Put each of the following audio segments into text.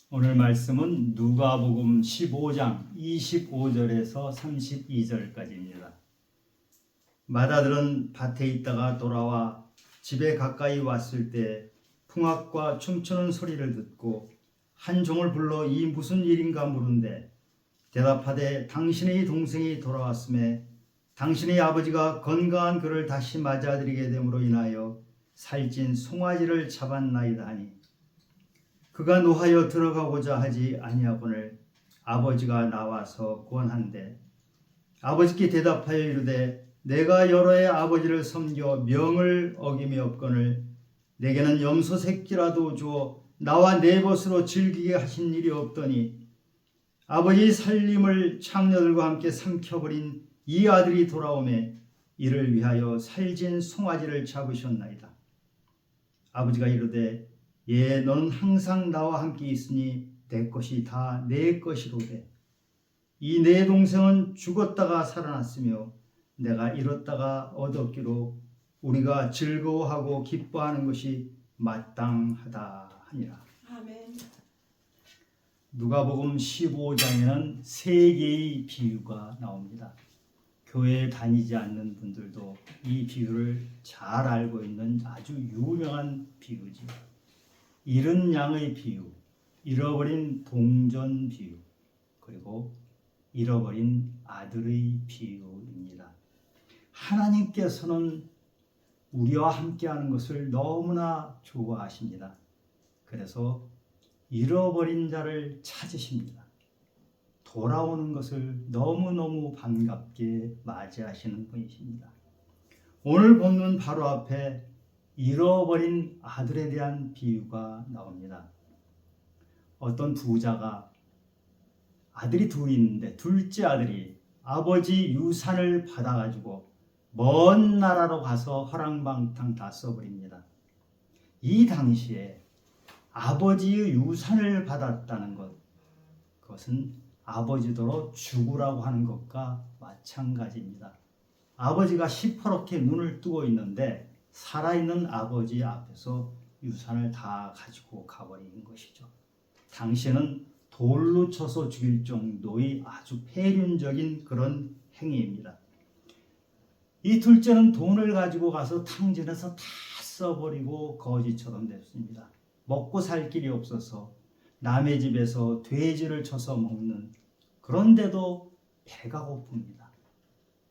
오늘 말씀은 누가복음 15장 25절에서 32절까지입니다. 마다들은 밭에 있다가 돌아와 집에 가까이 왔을 때 풍악과 춤추는 소리를 듣고 한 종을 불러 이 무슨 일인가 물은데 대답하되 당신의 동생이 돌아왔음에 당신의 아버지가 건강한 그를 다시 맞아들이게 됨으로 인하여 살찐 송아지를 잡았나이다 하니 그가 노하여 들어가고자 하지 아니하거늘 아버지가 나와서 권한대 아버지께 대답하여 이르되 내가 여러 해 아버지를 섬겨 명을 어김이 없거늘 내게는 염소 새끼라도 주어 나와 내 벗으로 즐기게 하신 일이 없더니 아버지 살림을 창녀들과 함께 삼켜버린 이 아들이 돌아오매 이를 위하여 살진 송아지를 잡으셨나이다. 아버지가 이르되 예 너는 항상 나와 함께 있으니 내 것이 다 내 것이로되 이 내 동생은 죽었다가 살아났으며 내가 잃었다가 얻었기로 우리가 즐거워하고 기뻐하는 것이 마땅하다 하니라. 아멘. 누가복음 15장에는 세 개의 비유가 나옵니다. 교회에 다니지 않는 분들도 이 비유를 잘 알고 있는 아주 유명한 비유지. 잃은 양의 비유, 잃어버린 동전 비유, 그리고 잃어버린 아들의 비유입니다. 하나님께서는 우리와 함께하는 것을 너무나 좋아하십니다. 그래서 잃어버린 자를 찾으십니다. 돌아오는 것을 너무너무 반갑게 맞이하시는 분이십니다. 오늘 본문 바로 앞에 잃어버린 아들에 대한 비유가 나옵니다. 어떤 부자가 아들이 둘이 있는데 둘째 아들이 아버지 유산을 받아가지고 먼 나라로 가서 허랑방탕 다 써버립니다. 이 당시에 아버지의 유산을 받았다는 것, 그것은 아버지더러 죽으라고 하는 것과 마찬가지입니다. 아버지가 시퍼렇게 눈을 뜨고 있는데 살아있는 아버지 앞에서 유산을 다 가지고 가버린 것이죠. 당시에는 돌로 쳐서 죽일 정도의 아주 폐륜적인 그런 행위입니다. 이 둘째는 돈을 가지고 가서 탕진해서 다 써버리고 거지처럼 됐습니다. 먹고 살 길이 없어서 남의 집에서 돼지를 쳐서 먹는, 그런데도 배가 고픕니다.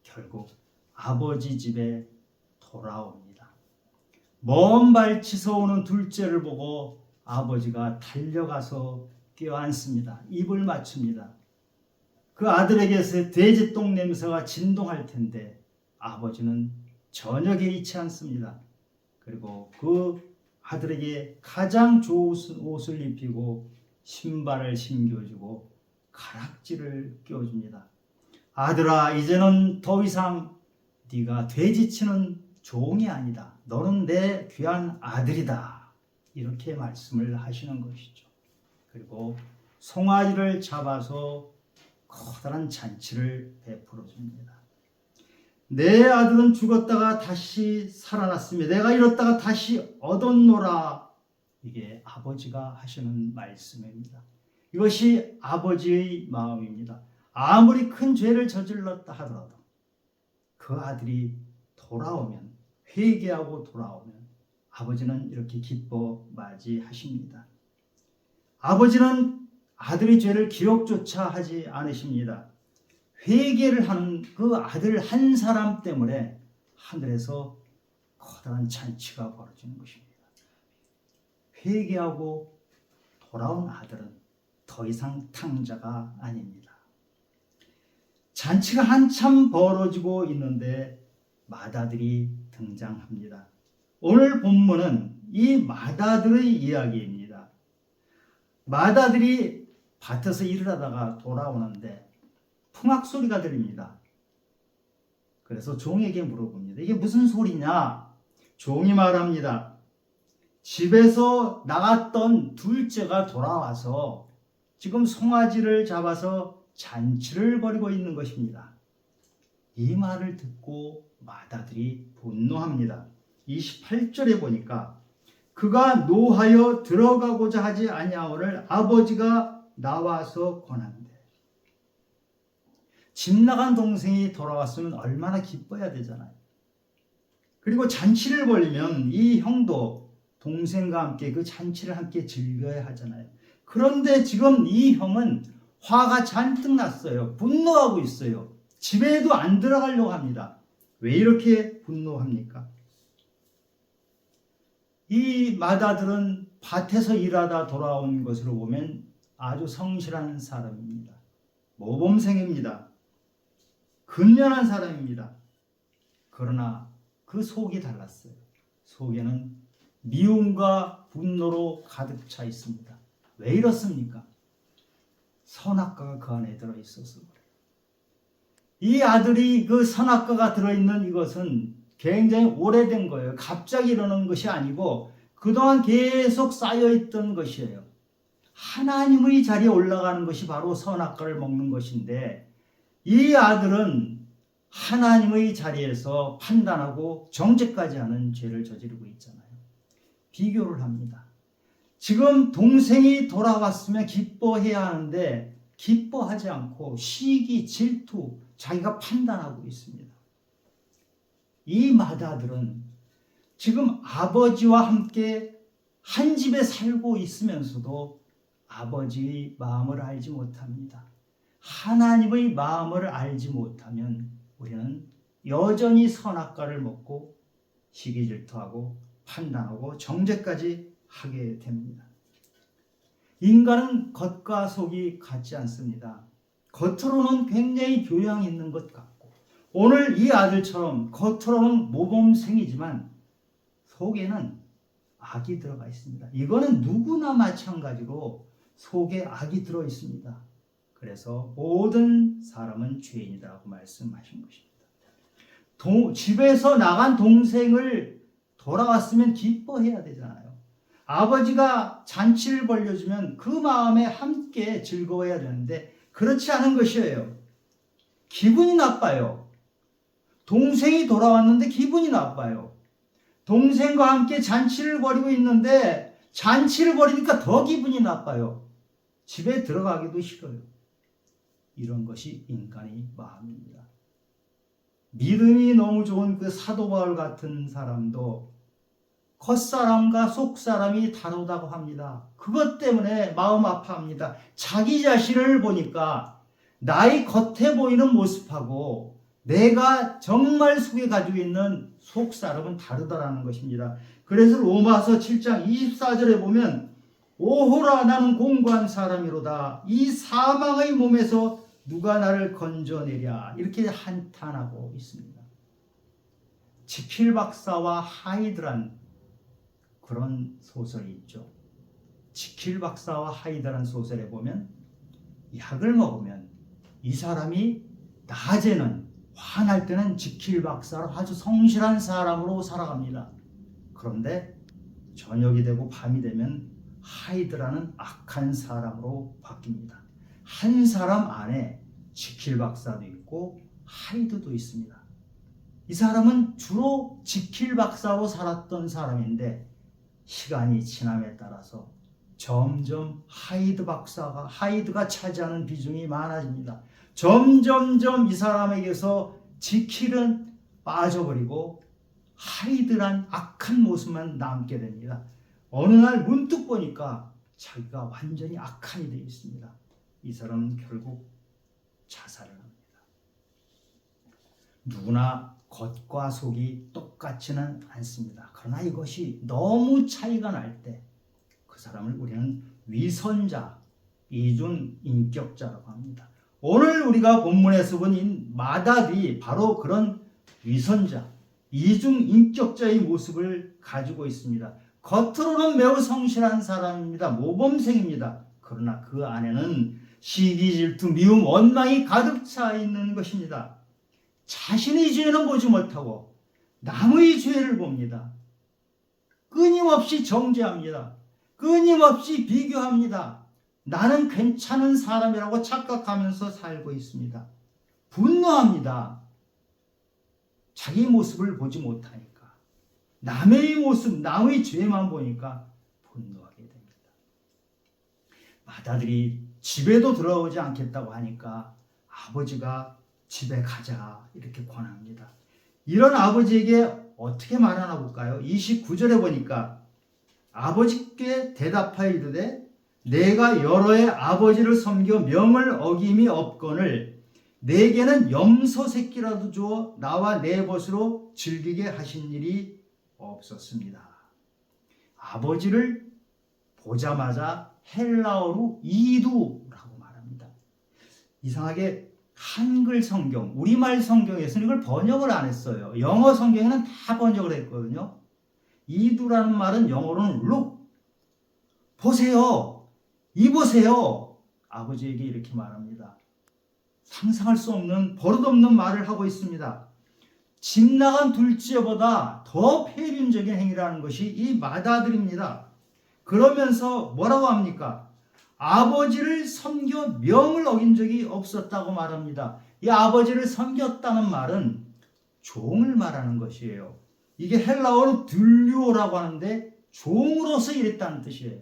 결국 아버지 집에 돌아옵니다. 먼 발치서 오는 둘째를 보고 아버지가 달려가서 껴안습니다. 입을 맞춥니다. 그 아들에게서 돼지똥 냄새가 진동할 텐데 아버지는 전혀 개의치 않습니다. 그리고 그 아들에게 가장 좋은 옷을 입히고 신발을 신겨주고 가락지를 껴줍니다. 아들아, 이제는 더 이상 네가 돼지치는 종이 아니다. 너는 내 귀한 아들이다. 이렇게 말씀을 하시는 것이죠. 그리고 송아지를 잡아서 커다란 잔치를 베풀어 줍니다. 내 아들은 죽었다가 다시 살아났으며 내가 잃었다가 다시 얻었노라. 이게 아버지가 하시는 말씀입니다. 이것이 아버지의 마음입니다. 아무리 큰 죄를 저질렀다 하더라도 그 아들이 돌아오면, 회개하고 돌아오면 아버지는 이렇게 기뻐 맞이하십니다. 아버지는 아들의 죄를 기억조차 하지 않으십니다. 회개를 하는 그 아들 한 사람 때문에 하늘에서 커다란 잔치가 벌어지는 것입니다. 회개하고 돌아온 아들은 더 이상 탕자가 아닙니다. 잔치가 한참 벌어지고 있는데 마다들이 등장합니다. 오늘 본문은 이 마다들의 이야기입니다. 마다들이 밭에서 일을 하다가 돌아오는데 풍악 소리가 들립니다. 그래서 종에게 물어봅니다. 이게 무슨 소리냐? 종이 말합니다. 집에서 나갔던 둘째가 돌아와서 지금 송아지를 잡아서 잔치를 벌이고 있는 것입니다. 이 말을 듣고 마다들이 분노합니다. 28절에 보니까 그가 노하여 들어가고자 하지 아니하오를 아버지가 나와서 권한대. 집 나간 동생이 돌아왔으면 얼마나 기뻐야 되잖아요. 그리고 잔치를 벌이면 이 형도 동생과 함께 그 잔치를 함께 즐겨야 하잖아요. 그런데 지금 이 형은 화가 잔뜩 났어요. 분노하고 있어요. 집에도 안 들어가려고 합니다. 왜 이렇게 분노합니까? 이 마다들은 밭에서 일하다 돌아온 것으로 보면 아주 성실한 사람입니다. 모범생입니다. 근면한 사람입니다. 그러나 그 속이 달랐어요. 속에는 미움과 분노로 가득 차 있습니다. 왜 이렇습니까? 선악과가 그 안에 들어있어서 그래요. 이 아들이 그 선악과가 들어있는 이것은 굉장히 오래된 거예요. 갑자기 일어난 것이 아니고 그동안 계속 쌓여있던 것이에요. 하나님의 자리에 올라가는 것이 바로 선악과를 먹는 것인데 이 아들은 하나님의 자리에서 판단하고 정죄까지 하는 죄를 저지르고 있잖아요. 비교를 합니다. 지금 동생이 돌아왔으면 기뻐해야 하는데 기뻐하지 않고 시기, 질투, 자기가 판단하고 있습니다. 이 마다들은 지금 아버지와 함께 한 집에 살고 있으면서도 아버지의 마음을 알지 못합니다. 하나님의 마음을 알지 못하면 우리는 여전히 선악과를 먹고 시기 질투하고 판단하고 정죄까지 하게 됩니다. 인간은 겉과 속이 같지 않습니다. 겉으로는 굉장히 교양 있는 것 같고 오늘 이 아들처럼 겉으로는 모범생이지만 속에는 악이 들어가 있습니다. 이거는 누구나 마찬가지로 속에 악이 들어 있습니다. 그래서 모든 사람은 죄인이라고 말씀하신 것입니다. 집에서 나간 동생을 돌아왔으면 기뻐해야 되잖아요. 아버지가 잔치를 벌려주면 그 마음에 함께 즐거워야 되는데 그렇지 않은 것이에요. 기분이 나빠요. 동생이 돌아왔는데 기분이 나빠요. 동생과 함께 잔치를 벌이고 있는데 잔치를 벌이니까 더 기분이 나빠요. 집에 들어가기도 싫어요. 이런 것이 인간의 마음입니다. 믿음이 너무 좋은 그 사도 바울 같은 사람도 겉사람과 속사람이 다르다고 합니다. 그것 때문에 마음 아파합니다. 자기 자신을 보니까 나의 겉에 보이는 모습하고 내가 정말 속에 가지고 있는 속사람은 다르다라는 것입니다. 그래서 로마서 7장 24절에 보면 오호라 나는 공고한 사람이로다. 이 사망의 몸에서 누가 나를 건져내랴. 이렇게 한탄하고 있습니다. 지킬 박사와 하이드란 그런 소설이 있죠. 지킬 박사와 하이드란 소설에 보면 약을 먹으면 이 사람이 낮에는 화날 때는 지킬 박사로 아주 성실한 사람으로 살아갑니다. 그런데 저녁이 되고 밤이 되면 하이드라는 악한 사람으로 바뀝니다. 한 사람 안에 지킬 박사도 있고 하이드도 있습니다. 이 사람은 주로 지킬 박사로 살았던 사람인데 시간이 지남에 따라서 점점 하이드가 차지하는 비중이 많아집니다. 점점점 이 사람에게서 지킬은 빠져버리고 하이드란 악한 모습만 남게 됩니다. 어느 날 문득 보니까 자기가 완전히 악한이 되어 있습니다. 이 사람은 결국 자살을 합니다. 누구나 겉과 속이 똑같지는 않습니다. 그러나 이것이 너무 차이가 날 때 그 사람을 우리는 위선자, 이중인격자라고 합니다. 오늘 우리가 본문에서 본 이 마다들이 바로 그런 위선자, 이중인격자의 모습을 가지고 있습니다. 겉으로는 매우 성실한 사람입니다. 모범생입니다. 그러나 그 안에는 시기, 질투, 미움, 원망이 가득 차 있는 것입니다. 자신의 죄는 보지 못하고 남의 죄를 봅니다. 끊임없이 정죄합니다. 끊임없이 비교합니다. 나는 괜찮은 사람이라고 착각하면서 살고 있습니다. 분노합니다. 자기 모습을 보지 못하니까. 남의 모습, 남의 죄만 보니까 분노하게 됩니다. 맏아들이 집에도 들어오지 않겠다고 하니까 아버지가 집에 가자 이렇게 권합니다. 이런 아버지에게 어떻게 말하나 볼까요? 29절에 보니까 아버지께 대답하여 이르되 내가 여러 해 아버지를 섬겨 명을 어김이 없거늘 내게는 염소 새끼라도 주어 나와 내 벗으로 즐기게 하신 일이 없었습니다. 아버지를 보자마자 헬라어로 이두라고 말합니다. 이상하게 한글 성경, 우리말 성경에서는 이걸 번역을 안 했어요. 영어 성경에는 다 번역을 했거든요. 이두라는 말은 영어로는 look, 보세요, 이보세요. 아버지에게 이렇게 말합니다. 상상할 수 없는 버릇없는 말을 하고 있습니다. 집 나간 둘째보다 더 폐륜적인 행위라는 것이 이 맏아들입니다. 그러면서 뭐라고 합니까? 아버지를 섬겨 명을 어긴 적이 없었다고 말합니다. 이 아버지를 섬겼다는 말은 종을 말하는 것이에요. 이게 헬라어로 들류오라고 하는데 종으로서 일했다는 뜻이에요.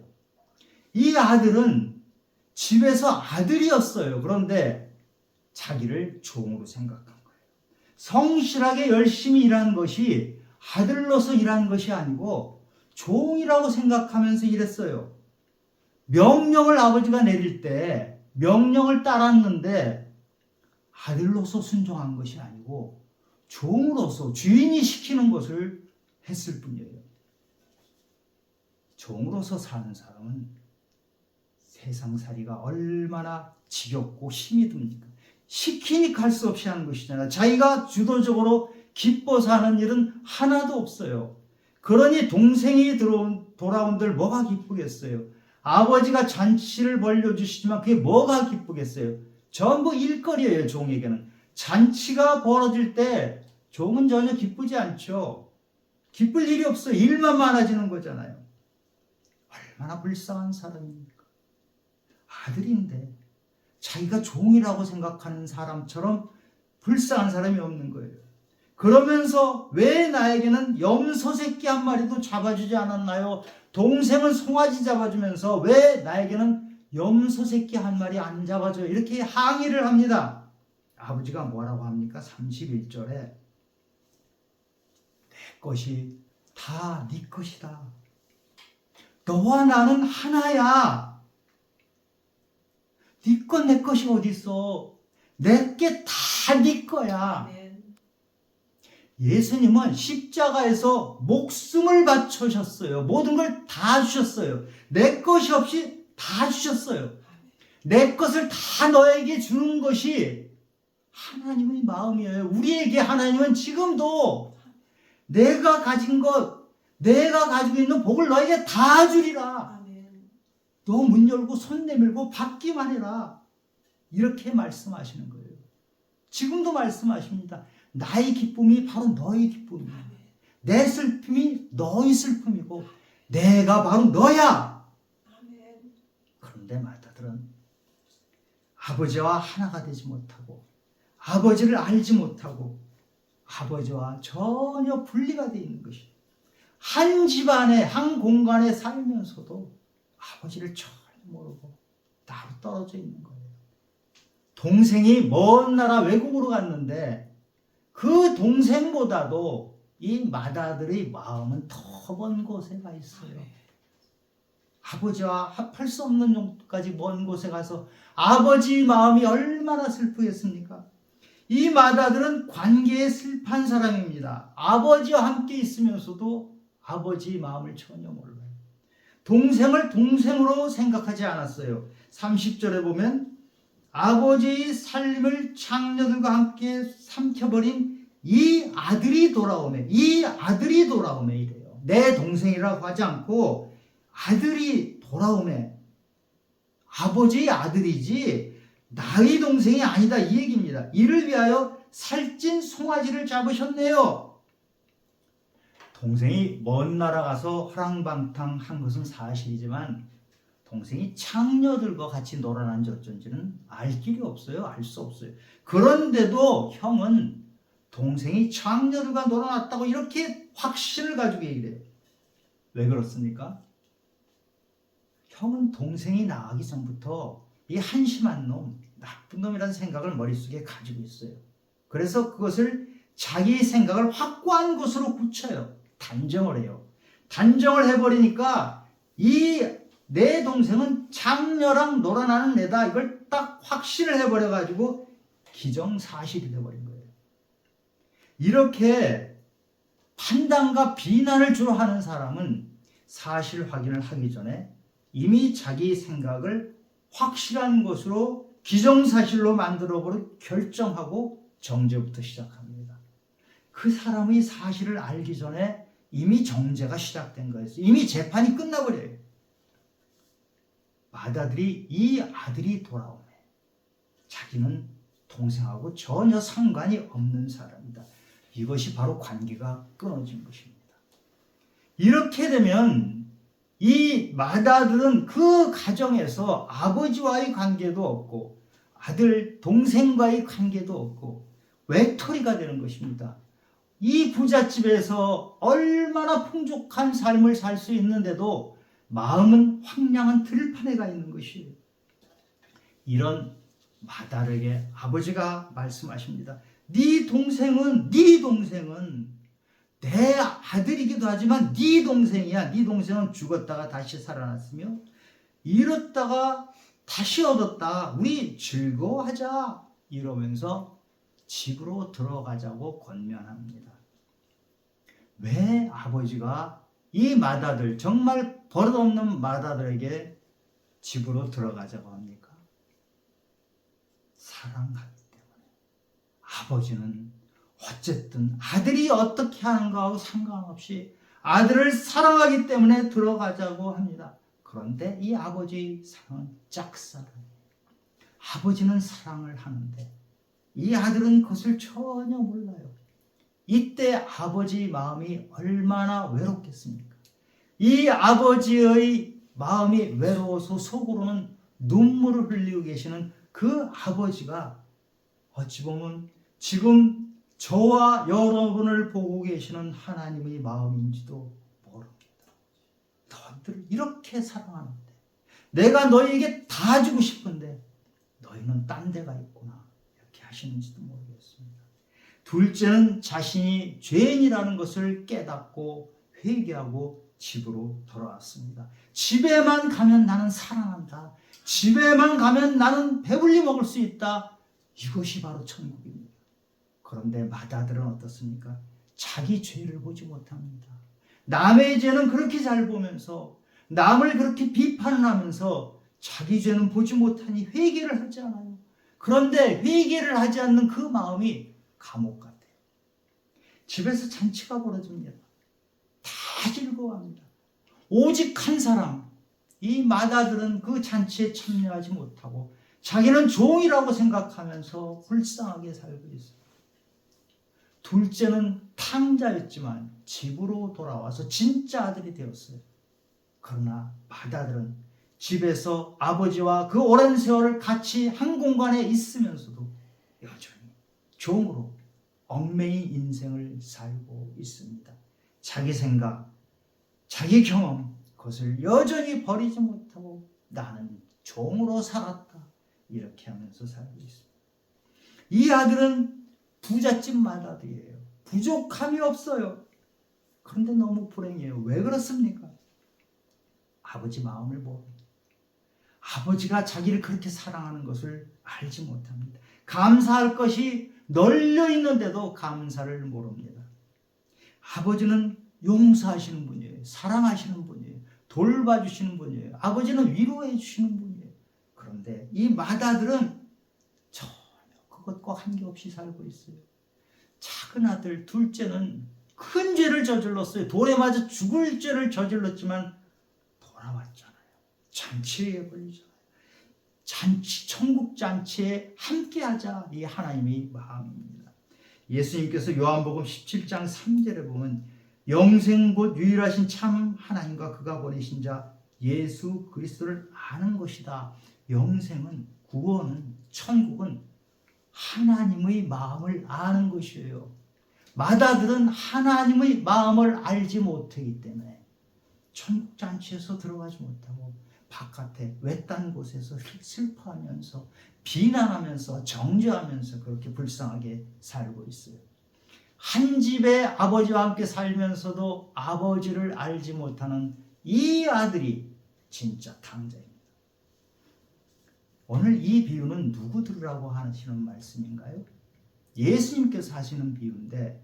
이 아들은 집에서 아들이었어요. 그런데 자기를 종으로 생각한 거예요. 성실하게 열심히 일한 것이 아들로서 일한 것이 아니고 종이라고 생각하면서 일했어요. 명령을 아버지가 내릴 때 명령을 따랐는데 아들로서 순종한 것이 아니고 종으로서 주인이 시키는 것을 했을 뿐이에요. 종으로서 사는 사람은 세상살이가 얼마나 지겹고 힘이 듭니까? 시키니까 할 수 없이 하는 것이잖아요. 자기가 주도적으로 기뻐서 하는 일은 하나도 없어요. 그러니 동생이 돌아온들 뭐가 기쁘겠어요? 아버지가 잔치를 벌려주시지만 그게 뭐가 기쁘겠어요? 전부 일거리예요. 종에게는. 잔치가 벌어질 때 종은 전혀 기쁘지 않죠. 기쁠 일이 없어요. 일만 많아지는 거잖아요. 얼마나 불쌍한 사람입니까? 아들인데 자기가 종이라고 생각하는 사람처럼 불쌍한 사람이 없는 거예요. 그러면서 왜 나에게는 염소 새끼 한 마리도 잡아주지 않았나요? 동생은 송아지 잡아주면서 왜 나에게는 염소 새끼 한 마리 안 잡아줘요? 이렇게 항의를 합니다. 아버지가 뭐라고 합니까? 31절에 내 것이 다 네 것이다. 너와 나는 하나야. 네 것 내 것이 어디 있어? 내게 다 네 거야. 예수님은 십자가에서 목숨을 바쳐셨어요. 모든 걸 다 주셨어요. 내 것이 없이 다 주셨어요. 내 것을 다 너에게 주는 것이 하나님의 마음이에요. 우리에게 하나님은 지금도 내가 가진 것, 내가 가지고 있는 복을 너에게 다 주리라. 너 문 열고 손 내밀고 받기만 해라. 이렇게 말씀하시는 거예요. 지금도 말씀하십니다. 나의 기쁨이 바로 너의 기쁨이야. 내 슬픔이 너의 슬픔이고 내가 바로 너야. 그런데 맏아들은 아버지와 하나가 되지 못하고 아버지를 알지 못하고 아버지와 전혀 분리가 되어 있는 것이 한 집안에 한 공간에 살면서도 아버지를 전혀 모르고 따로 떨어져 있는 거예요. 동생이 먼 나라 외국으로 갔는데 그 동생보다도 이 맏아들의 마음은 더 먼 곳에 가 있어요. 아버지와 합할 수 없는 정도까지 먼 곳에 가서 아버지 마음이 얼마나 슬프겠습니까? 이 맏아들은 관계에 슬픈 사람입니다. 아버지와 함께 있으면서도 아버지 마음을 전혀 몰라요. 동생을 동생으로 생각하지 않았어요. 30절에 보면 아버지의 살림을 장녀들과 함께 삼켜버린 이 아들이 돌아오매 이래요. 내 동생이라고 하지 않고 아들이 돌아오매. 아버지의 아들이지 나의 동생이 아니다 이 얘기입니다. 이를 위하여 살찐 송아지를 잡으셨네요. 동생이 먼 나라 가서 허랑방탕한 것은 사실이지만 동생이 창녀들과 같이 놀아난지 어쩐지는 알 길이 없어요. 알 수 없어요. 그런데도 형은 동생이 창녀들과 놀아났다고 이렇게 확신을 가지고 얘기를 해요. 왜 그렇습니까? 형은 동생이 나가기 전부터 이 한심한 놈, 나쁜 놈이라는 생각을 머릿속에 가지고 있어요. 그래서 그것을 자기 생각을 확고한 것으로 굳혀요. 단정을 해요. 단정을 해버리니까 이 내 동생은 장녀랑 놀아나는 애다, 이걸 딱 확신을 해버려가지고 기정사실이 돼버린 거예요. 이렇게 판단과 비난을 주로 하는 사람은 사실 확인을 하기 전에 이미 자기 생각을 확실한 것으로 기정사실로 만들어버려 결정하고 정죄부터 시작합니다. 그 사람의 사실을 알기 전에 이미 정죄가 시작된 거예요. 이미 재판이 끝나버려요. 맏아들이 이 아들이 돌아오네. 자기는 동생하고 전혀 상관이 없는 사람이다. 이것이 바로 관계가 끊어진 것입니다. 이렇게 되면 이 맏아들은 그 가정에서 아버지와의 관계도 없고 아들, 동생과의 관계도 없고 외톨이가 되는 것입니다. 이 부잣집에서 얼마나 풍족한 삶을 살 수 있는데도 마음은 황량한 들판에 가 있는 것이에요. 이런 맏아들에게 아버지가 말씀하십니다. 네 동생은 내 아들이기도 하지만 네 동생이야. 네 동생은 죽었다가 다시 살아났으며 잃었다가 다시 얻었다. 우리 즐거워하자. 이러면서 집으로 들어가자고 권면합니다. 왜 아버지가 이 맏아들, 정말 버릇없는 맏아들에게 집으로 들어가자고 합니까? 사랑하기 때문에. 아버지는 어쨌든 아들이 어떻게 하는가하고 상관없이 아들을 사랑하기 때문에 들어가자고 합니다. 그런데 이 아버지의 사랑은 짝사랑이에요. 아버지는 사랑을 하는데 이 아들은 그것을 전혀 몰라요. 이때 아버지의 마음이 얼마나 외롭겠습니까? 이 아버지의 마음이 외로워서 속으로는 눈물을 흘리고 계시는 그 아버지가 어찌 보면 지금 저와 여러분을 보고 계시는 하나님의 마음인지도 모릅니다. 너희들 이렇게 사랑하는데 내가 너희에게 다 주고 싶은데 너희는 딴 데가 있구나, 이렇게 하시는지도 모르겠습니다. 둘째는 자신이 죄인이라는 것을 깨닫고 회개하고 집으로 돌아왔습니다. 집에만 가면 나는 사랑한다. 집에만 가면 나는 배불리 먹을 수 있다. 이것이 바로 천국입니다. 그런데 맏아들은 어떻습니까? 자기 죄를 보지 못합니다. 남의 죄는 그렇게 잘 보면서 남을 그렇게 비판을 하면서 자기 죄는 보지 못하니 회개를 하지 않아요. 그런데 회개를 하지 않는 그 마음이 감옥 같아요. 집에서 잔치가 벌어집니다. 다 즐거워합니다. 오직 한 사람, 이 맏아들은 그 잔치에 참여하지 못하고 자기는 종이라고 생각하면서 불쌍하게 살고 있어요. 둘째는 탕자였지만 집으로 돌아와서 진짜 아들이 되었어요. 그러나 맏아들은 집에서 아버지와 그 오랜 세월을 같이 한 공간에 있으면서도 여전히 종으로 얽매인 인생을 살고 있습니다. 자기 생각, 자기 경험, 그것을 여전히 버리지 못하고 나는 종으로 살았다, 이렇게 하면서 살고 있습니다. 이 아들은 부잣집 맏아들이에요. 부족함이 없어요. 그런데 너무 불행해요. 왜 그렇습니까? 아버지 마음을 모릅니다. 아버지가 자기를 그렇게 사랑하는 것을 알지 못합니다. 감사할 것이 널려 있는데도 감사를 모릅니다. 아버지는 용서하시는 분이에요. 사랑하시는 분이에요. 돌봐주시는 분이에요. 아버지는 위로해 주시는 분이에요. 그런데 이 맏아들은 전혀 그것과 관계없이 살고 있어요. 작은 아들 둘째는 큰 죄를 저질렀어요. 돌에 맞아 죽을 죄를 저질렀지만 돌아왔잖아요. 잔치에 걸리잖아요. 잔치, 천국 잔치에 함께하자, 이 하나님의 마음입니다. 예수님께서 요한복음 17장 3절에 보면 영생 곧 유일하신 참 하나님과 그가 보내신 자 예수 그리스도를 아는 것이다. 영생은, 구원은, 천국은 하나님의 마음을 아는 것이에요. 마다들은 하나님의 마음을 알지 못하기 때문에 천국잔치에서 들어가지 못하고 바깥에 외딴 곳에서 슬퍼하면서 비난하면서 정죄하면서 그렇게 불쌍하게 살고 있어요. 한 집에 아버지와 함께 살면서도 아버지를 알지 못하는 이 아들이 진짜 탕자입니다. 오늘 이 비유는 누구 들으라고 하시는 말씀인가요? 예수님께서 하시는 비유인데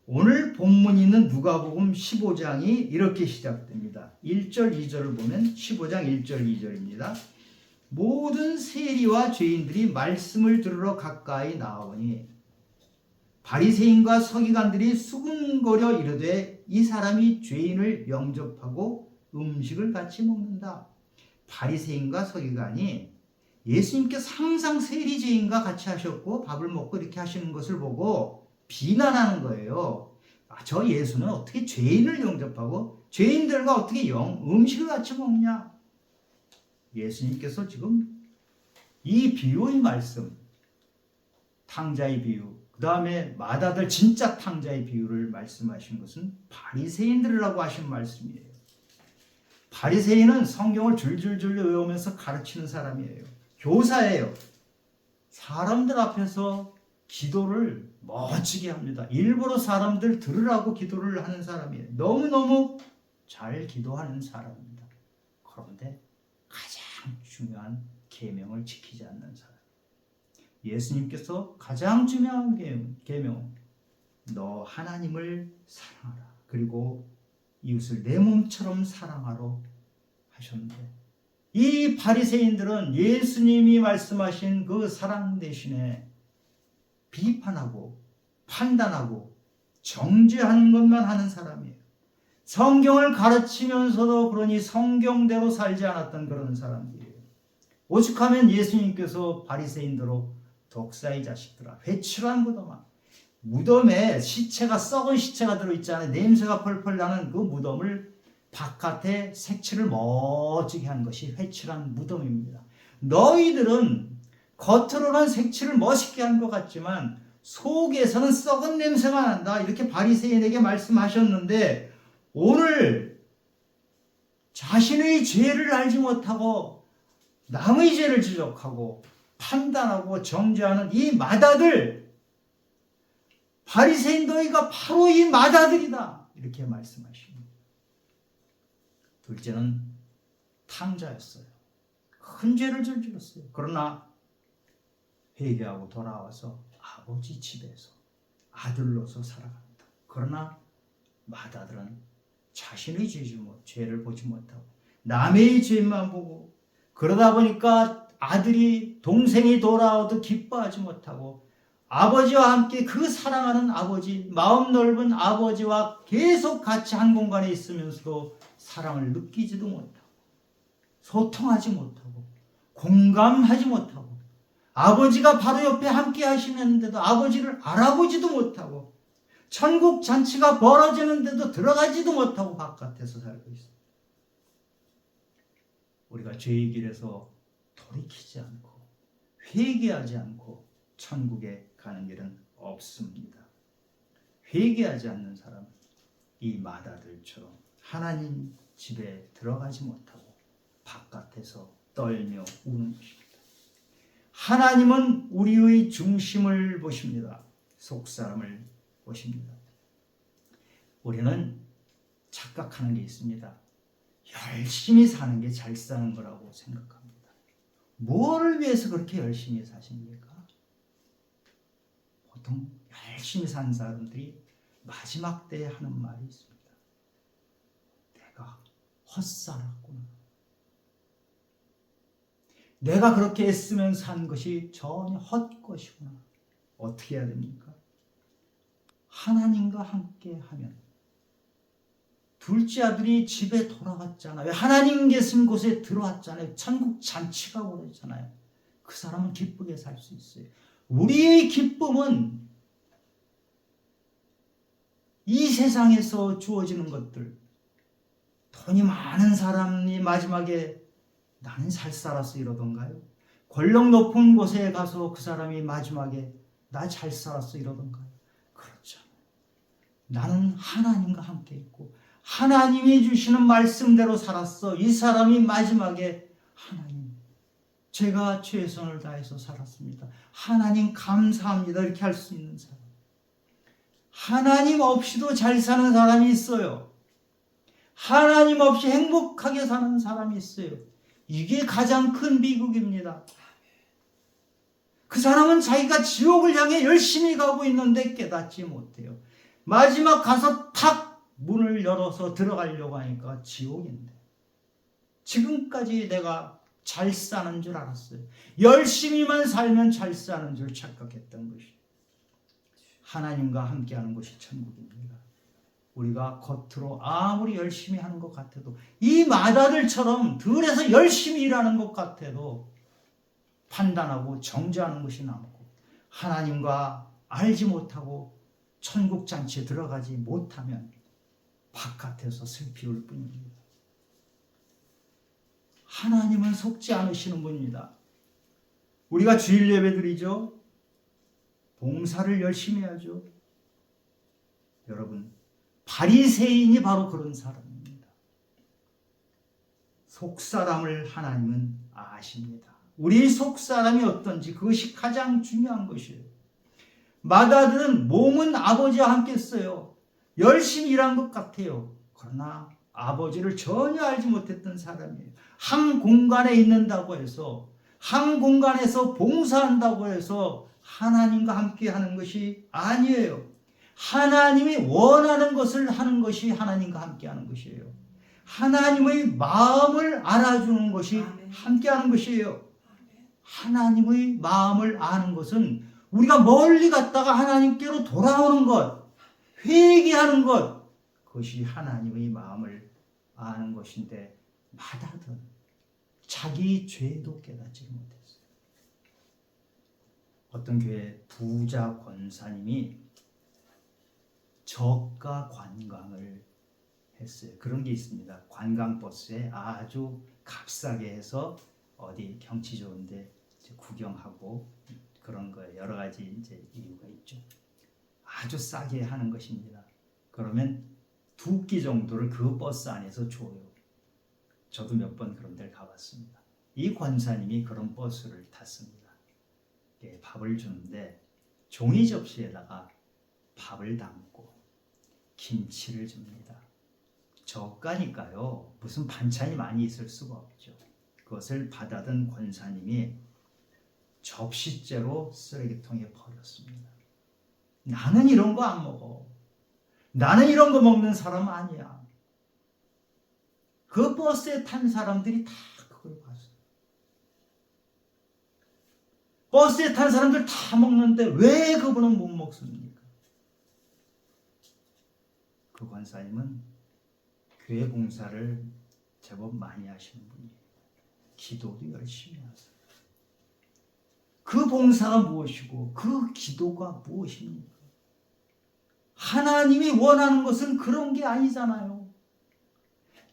오늘 본문이 있는 누가복음 15장이 이렇게 시작됩니다. 1절 2절을 보면 15장 1절 2절입니다. 모든 세리와 죄인들이 말씀을 들으러 가까이 나오니 바리새인과 서기관들이 수군거려 이르되 이 사람이 죄인을 영접하고 음식을 같이 먹는다. 바리새인과 서기관이 예수님께서 항상 세리죄인과 같이 하셨고 밥을 먹고 이렇게 하시는 것을 보고 비난하는 거예요. 저 예수는 어떻게 죄인을 영접하고 죄인들과 어떻게 음식을 같이 먹냐? 예수님께서 지금 이 비유의 말씀, 탕자의 비유, 그 다음에 마다들 진짜 탕자의 비유를 말씀하신 것은 바리새인들이라고 하신 말씀이에요. 바리새인은 성경을 줄줄줄 외우면서 가르치는 사람이에요. 교사예요. 사람들 앞에서 기도를 멋지게 합니다. 일부러 사람들 들으라고 기도를 하는 사람이에요. 너무너무 잘 기도하는 사람입니다. 그런데 가장 중요한 계명을 지키지 않는 사람. 예수님께서 가장 중요한 계명, 너 하나님을 사랑하라. 그리고 이웃을 내 몸처럼 사랑하라 하셨는데 이 바리새인들은 예수님이 말씀하신 그 사랑 대신에 비판하고 판단하고 정죄하는 것만 하는 사람이에요. 성경을 가르치면서도 그러니 성경대로 살지 않았던 그런 사람들이에요. 오죽하면 예수님께서 바리새인대로 독사의 자식들아 회칠한 무덤에 시체가 썩은 시체가 들어있잖아요. 냄새가 펄펄 나는 그 무덤을 바깥에 색칠을 멋지게 한 것이 회칠한 무덤입니다. 너희들은 겉으로는 색칠을 멋있게 한 것 같지만 속에서는 썩은 냄새가 난다. 이렇게 바리새인에게 말씀하셨는데 오늘 자신의 죄를 알지 못하고 남의 죄를 지적하고 판단하고 정죄하는 이 마다들, 바리새인 너희가 바로 이 마다들이다. 이렇게 말씀하십니다. 둘째는 탕자였어요. 큰 죄를 저질렀어요. 그러나 회개하고 돌아와서 아버지 집에서 아들로서 살아갑니다. 그러나 마다들은 자신의 죄를 보지 못하고 남의 죄만 보고 그러다 보니까 아들이 동생이 돌아와도 기뻐하지 못하고 아버지와 함께 그 사랑하는 아버지, 마음 넓은 아버지와 계속 같이 한 공간에 있으면서도 사랑을 느끼지도 못하고 소통하지 못하고 공감하지 못하고 아버지가 바로 옆에 함께 하시는데도 아버지를 알아보지도 못하고 천국 잔치가 벌어지는데도 들어가지도 못하고 바깥에서 살고 있습니다. 우리가 죄의 길에서 돌이키지 않고 회개하지 않고 천국에 가는 길은 없습니다. 회개하지 않는 사람은 이 마다들처럼 하나님 집에 들어가지 못하고 바깥에서 떨며 우는 것입니다. 하나님은 우리의 중심을 보십니다. 속사람을 보십니다. 우리는 착각하는 게 있습니다. 열심히 사는 게 잘 사는 거라고 생각합니다. 뭐를 위해서 그렇게 열심히 사십니까? 보통 열심히 사는 사람들이 마지막 때에 하는 말이 있습니다. 내가 헛살았구나. 내가 그렇게 애쓰면서 산 것이 전혀 헛것이구나. 어떻게 해야 됩니까? 하나님과 함께 하면 둘째 아들이 집에 돌아갔잖아요. 하나님 계신 곳에 들어왔잖아요. 천국 잔치가 오랬잖아요. 그 사람은 기쁘게 살 수 있어요. 우리의 기쁨은 이 세상에서 주어지는 것들, 돈이 많은 사람이 마지막에 나는 잘 살았어 이러던가요? 권력 높은 곳에 가서 그 사람이 마지막에 나 잘 살았어 이러던가요? 그렇죠. 나는 하나님과 함께 있고 하나님이 주시는 말씀대로 살았어. 이 사람이 마지막에 하나님, 제가 최선을 다해서 살았습니다. 하나님 감사합니다. 이렇게 할 수 있는 사람. 하나님 없이도 잘 사는 사람이 있어요. 하나님 없이 행복하게 사는 사람이 있어요. 이게 가장 큰 비극입니다. 그 사람은 자기가 지옥을 향해 열심히 가고 있는데 깨닫지 못해요. 마지막 가서 탁 문을 열어서 들어가려고 하니까 지옥인데, 지금까지 내가 잘 사는 줄 알았어요. 열심히만 살면 잘 사는 줄 착각했던 것이, 하나님과 함께하는 것이 천국입니다. 우리가 겉으로 아무리 열심히 하는 것 같아도, 이 마다들처럼 들에서 열심히 일하는 것 같아도 판단하고 정죄하는 것이 남고, 하나님과 알지 못하고 천국 잔치에 들어가지 못하면 바깥에서 슬피 울 뿐입니다. 하나님은 속지 않으시는 분입니다. 우리가 주일 예배 드리죠. 봉사를 열심히 해야죠. 여러분, 바리새인이 바로 그런 사람입니다. 속사람을 하나님은 아십니다. 우리 속사람이 어떤지 그것이 가장 중요한 것이에요. 마다들은 몸은 아버지와 함께 써요. 열심히 일한 것 같아요. 그러나 아버지를 전혀 알지 못했던 사람이에요. 한 공간에 있는다고 해서, 한 공간에서 봉사한다고 해서 하나님과 함께 하는 것이 아니에요. 하나님이 원하는 것을 하는 것이 하나님과 함께 하는 것이에요. 하나님의 마음을 알아주는 것이 함께 하는 것이에요. 하나님의 마음을 아는 것은 우리가 멀리 갔다가 하나님께로 돌아오는 것, 회개하는 것, 그것이 하나님의 마음을 아는 것인데, 마다든 자기 죄도 깨닫지 못했어요. 어떤 교회 부자 권사님이 저가 관광을 했어요. 그런 게 있습니다. 관광버스에 아주 값싸게 해서 어디 경치 좋은데 구경하고 그런 거에 여러 가지 이제 이유가 있죠. 아주 싸게 하는 것입니다. 그러면 2끼 정도를 그 버스 안에서 줘요. 저도 몇 번 그런 데를 가봤습니다. 이 권사님이 그런 버스를 탔습니다. 밥을 주는데 종이 접시에다가 밥을 담고 김치를 줍니다. 저가니까요, 무슨 반찬이 많이 있을 수가 없죠. 그것을 받아든 권사님이 접시째로 쓰레기통에 버렸습니다. 나는 이런 거 안 먹어. 나는 이런 거 먹는 사람 아니야. 그 버스에 탄 사람들이 다 그걸 봤어요. 버스에 탄 사람들 다 먹는데 왜 그분은 못 먹습니까? 그 권사님은 교회 봉사를 제법 많이 하시는 분이에요. 기도도 열심히 하세요. 그 봉사가 무엇이고 그 기도가 무엇입니까? 하나님이 원하는 것은 그런 게 아니잖아요.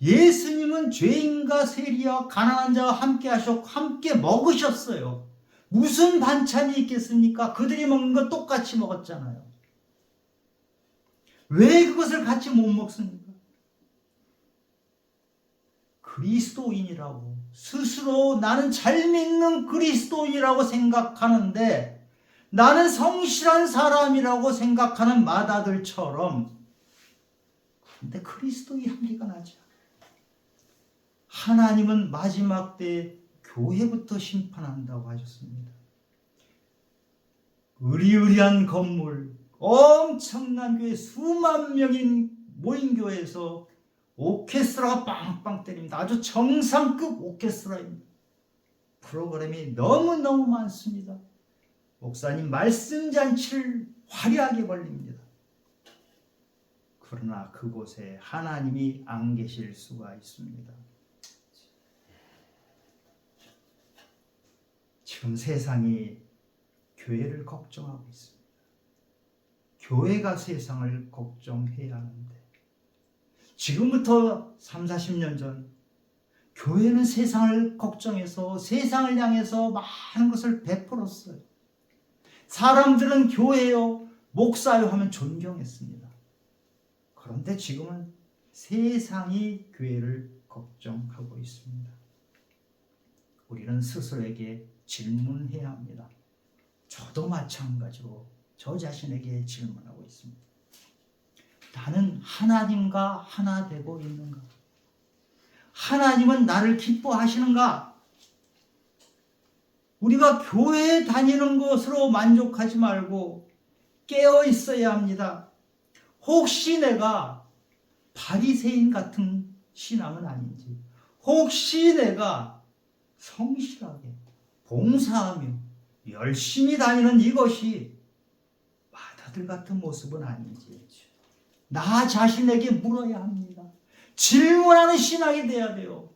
예수님은 죄인과 세리와 가난한 자와 함께 하셨고 함께 먹으셨어요. 무슨 반찬이 있겠습니까? 그들이 먹는 거 똑같이 먹었잖아요. 왜 그것을 같이 못 먹습니까? 그리스도인이라고 스스로 나는 잘 믿는 그리스도인이라고 생각하는데, 나는 성실한 사람이라고 생각하는 마다들처럼, 근데 그리스도의 향기가 나죠. 하나님은 마지막 때에 교회부터 심판한다고 하셨습니다. 의리의리한 건물, 엄청난 교회, 수만 명인 모인 교회에서 오케스트라가 빵빵 때립니다. 아주 정상급 오케스트라입니다. 프로그램이 너무너무 많습니다. 목사님 말씀 잔치를 화려하게 벌립니다. 그러나 그곳에 하나님이 안 계실 수가 있습니다. 지금 세상이 교회를 걱정하고 있습니다. 교회가 세상을 걱정해야 하는데, 지금부터 3, 40년 전 교회는 세상을 걱정해서 세상을 향해서 많은 것을 베풀었어요. 사람들은 교회요, 목사요 하면 존경했습니다. 그런데 지금은 세상이 교회를 걱정하고 있습니다. 우리는 스스로에게 질문해야 합니다. 저도 마찬가지로 저 자신에게 질문하고 있습니다. 나는 하나님과 하나 되고 있는가? 하나님은 나를 기뻐하시는가? 우리가 교회에 다니는 것으로 만족하지 말고 깨어 있어야 합니다. 혹시 내가 바리새인 같은 신앙은 아닌지, 혹시 내가 성실하게 봉사하며 열심히 다니는 이것이 마다들 같은 모습은 아닌지 나 자신에게 물어야 합니다. 질문하는 신앙이 돼야 돼요.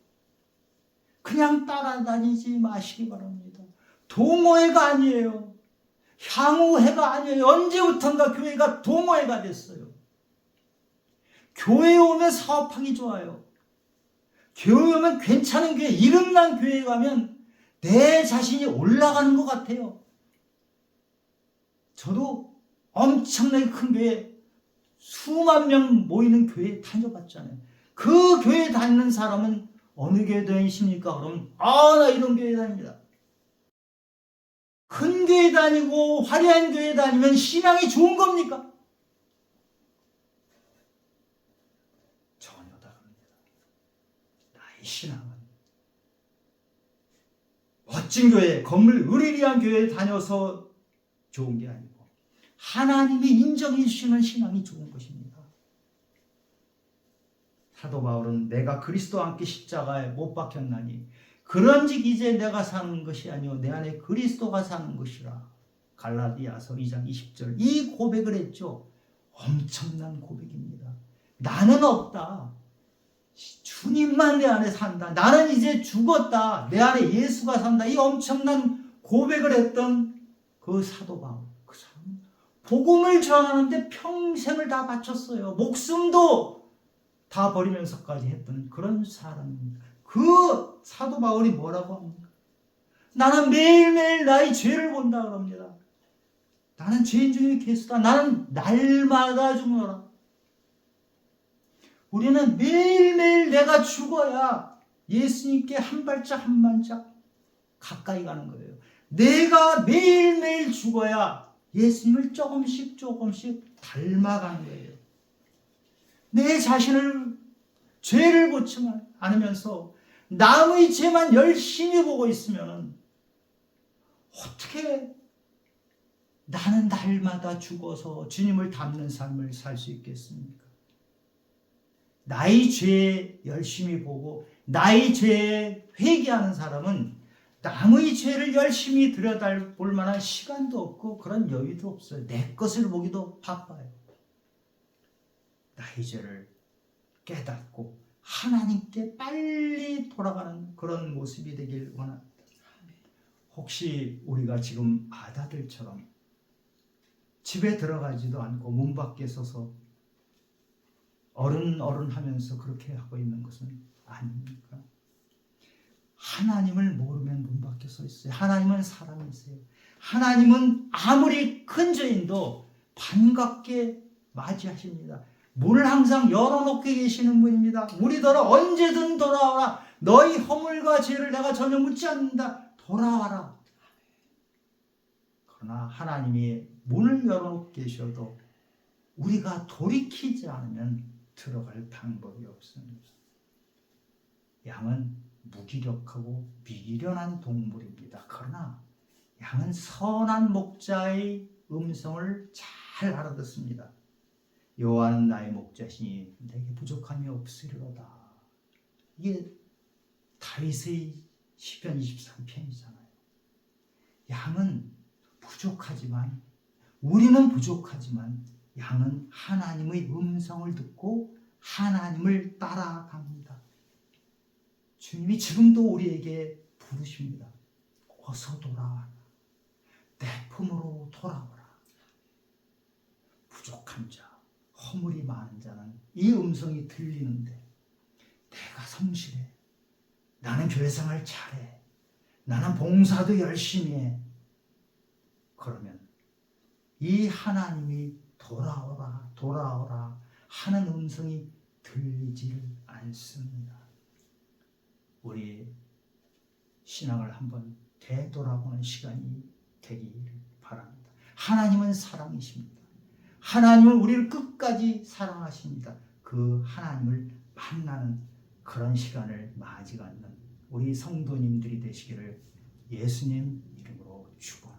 그냥 따라다니지 마시기 바랍니다. 동호회가 아니에요. 향후회가 아니에요. 언제부턴가 교회가 동호회가 됐어요. 교회에 오면 사업하기 좋아요. 교회에 오면 괜찮은 교회, 이름난 교회에 가면 내 자신이 올라가는 것 같아요. 저도 엄청나게 큰 교회, 수만 명 모이는 교회에 다녀봤잖아요. 그 교회에 다니는 사람은 어느 교회 다니십니까? 그러면 나 이런 교회 다닙니다. 큰 교회 다니고 화려한 교회 다니면 신앙이 좋은 겁니까? 전혀 다릅니다. 나의 신앙은 멋진 교회, 건물 으리리한 교회에 다녀서 좋은 게 아니고 하나님이 인정해 주시는 신앙이 좋은 것입니다. 사도 바울은 내가 그리스도와 함께 십자가에 못 박혔나니 그런즉 이제 내가 사는 것이 아니요 내 안에 그리스도가 사는 것이라. 갈라디아서 2장 20절 이 고백을 했죠. 엄청난 고백입니다. 나는 없다. 주님만 내 안에 산다. 나는 이제 죽었다. 내 안에 예수가 산다. 이 엄청난 고백을 했던 그 사도 바울, 그 사람은 복음을 전하는데 평생을 다 바쳤어요. 목숨도 다 버리면서까지 했던 그런 사람입니다. 그 사도 바울이 뭐라고 합니까? 나는 매일매일 나의 죄를 본다 그럽니다. 나는 죄인 중에 괴수다. 나는 날마다 죽노라. 우리는 매일매일 내가 죽어야 예수님께 한 발짝 한 발짝 가까이 가는 거예요. 내가 매일매일 죽어야 예수님을 조금씩 닮아가는 거예요. 내 자신을 죄를 보지 않으면서 남의 죄만 열심히 보고 있으면 어떻게 나는 날마다 죽어서 주님을 닮는 삶을 살 수 있겠습니까? 나의 죄 열심히 보고 나의 죄에 회개하는 사람은 남의 죄를 열심히 들여다볼 만한 시간도 없고 그런 여유도 없어요. 내 것을 보기도 바빠요. 나의 죄를 깨닫고 하나님께 빨리 돌아가는 그런 모습이 되길 원합니다. 혹시 우리가 지금 아다들처럼 집에 들어가지도 않고 문 밖에 서서 어른 하면서 그렇게 하고 있는 것은 아닙니까? 하나님을 모르면 문 밖에 서 있어요. 하나님은 사랑이세요. 하나님은 아무리 큰 죄인도 반갑게 맞이하십니다. 문을 항상 열어놓게 계시는 분입니다. 우리더러 언제든 돌아와라. 너희 허물과 죄를 내가 전혀 묻지 않는다. 돌아와라. 그러나 하나님이 문을 열어놓게 계셔도 우리가 돌이키지 않으면 들어갈 방법이 없습니다. 양은 무기력하고 미련한 동물입니다. 그러나 양은 선한 목자의 음성을 잘 알아듣습니다. 여호와는 나의 목자시니 내게 부족함이 없으리로다. 이게 다윗의 시편 23편이잖아요. 양은 부족하지만 우리는 부족하지만 양은 하나님의 음성을 듣고 하나님을 따라갑니다. 주님이 지금도 우리에게 부르십니다. 어서 돌아와라. 내 품으로 돌아오라. 부족한 자, 허물이 많은 자는 이 음성이 들리는데 내가 성실해. 나는 교회생활 잘해. 나는 봉사도 열심히 해. 그러면 이 하나님이 돌아오라 하는 음성이 들리지를 않습니다. 우리 신앙을 한번 되돌아보는 시간이 되기를 바랍니다. 하나님은 사랑이십니다. 하나님은 우리를 끝까지 사랑하십니다. 그 하나님을 만나는 그런 시간을 맞이하는 우리 성도님들이 되시기를 예수님 이름으로 축원합니다.